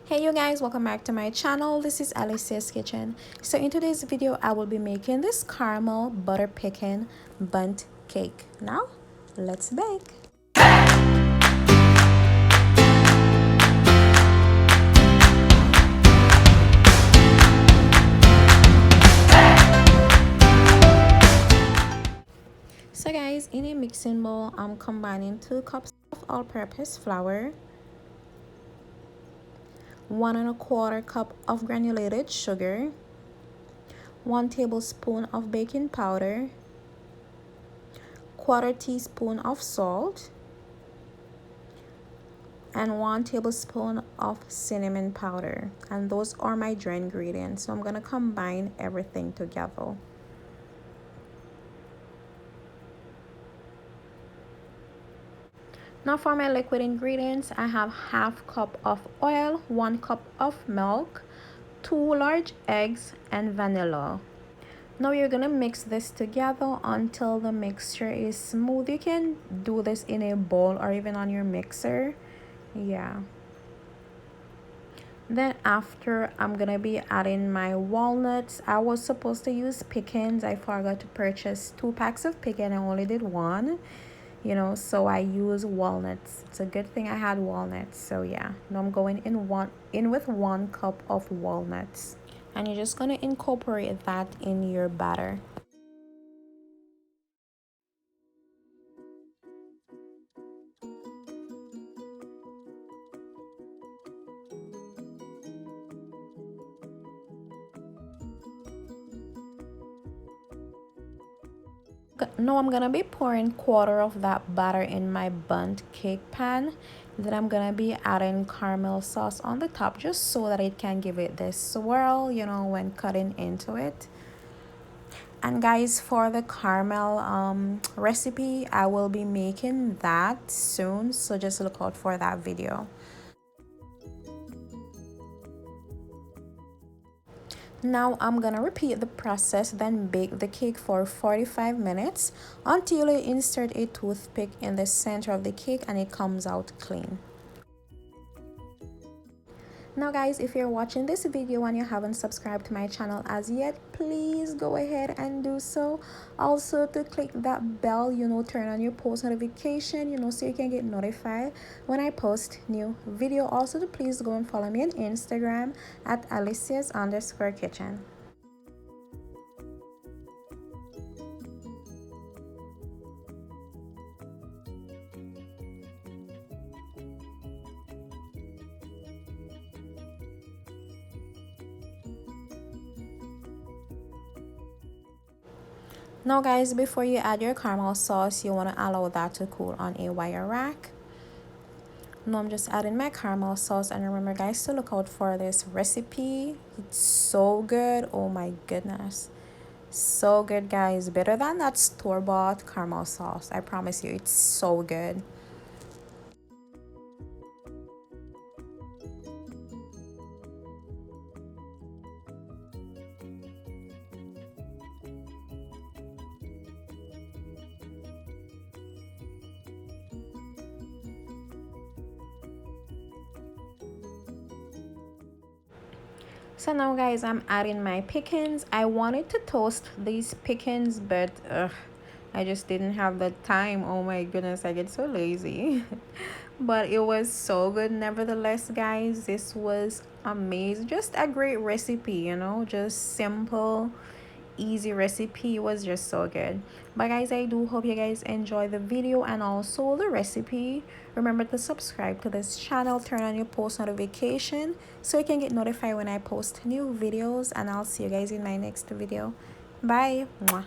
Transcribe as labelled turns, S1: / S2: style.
S1: Hey you guys, welcome back to my channel. This is Alicia's Kitchen. So in today's video I will be making this caramel butter pecan bundt cake. Now let's bake. So guys, in a mixing bowl I'm combining 2 cups of all-purpose flour, 1¼ cup of granulated sugar, 1 tablespoon of baking powder, 1/4 teaspoon of salt, and 1 tablespoon of cinnamon powder. And those are my dry ingredients, so I'm gonna combine everything together. Now for my liquid ingredients, I have 1/2 cup of oil, 1 cup of milk, 2 large eggs, and vanilla. Now you're gonna mix this together until the mixture is smooth. You can do this in a bowl or even on your mixer. Yeah. Then after, I'm gonna be adding my walnuts. I was supposed to use pecans. I forgot to purchase 2 packs of pecan. I only did 1, so I use walnuts. It's a good thing I had walnuts. So yeah, now I'm going in with 1 cup of walnuts, and you're just gonna incorporate that in your batter. Now I'm gonna be pouring 1/4 of that batter in my bundt cake pan. Then I'm gonna be adding caramel sauce on the top just so that it can give it this swirl, when cutting into it. And guys, for the caramel recipe, I will be making that soon, so just look out for that video. Now I'm gonna repeat the process, then bake the cake for 45 minutes until you insert a toothpick in the center of the cake and it comes out clean. Now guys, if you're watching this video and you haven't subscribed to my channel as yet, please go ahead and do so. Also to click that bell, turn on your post notification, so you can get notified when I post new video. Also to please go and follow me on Instagram at Alicia's_kitchen. Now guys, before you add your caramel sauce, you want to allow that to cool on a wire rack. Now I'm just adding my caramel sauce, and remember guys to look out for this recipe. It's so good. Oh my goodness, so good guys, better than that store-bought caramel sauce. I promise you, it's so good. So now guys, I'm adding my pecans. I wanted to toast these pecans, but I just didn't have the time. Oh my goodness, I get so lazy. But it was so good nevertheless guys. This was amazing, just a great recipe, just simple, easy recipe. It was just so good. But guys, I do hope you guys enjoy the video and also the recipe. Remember to subscribe to this channel, turn on your post notification so you can get notified when I post new videos, and I'll see you guys in my next video. Bye. Mwah.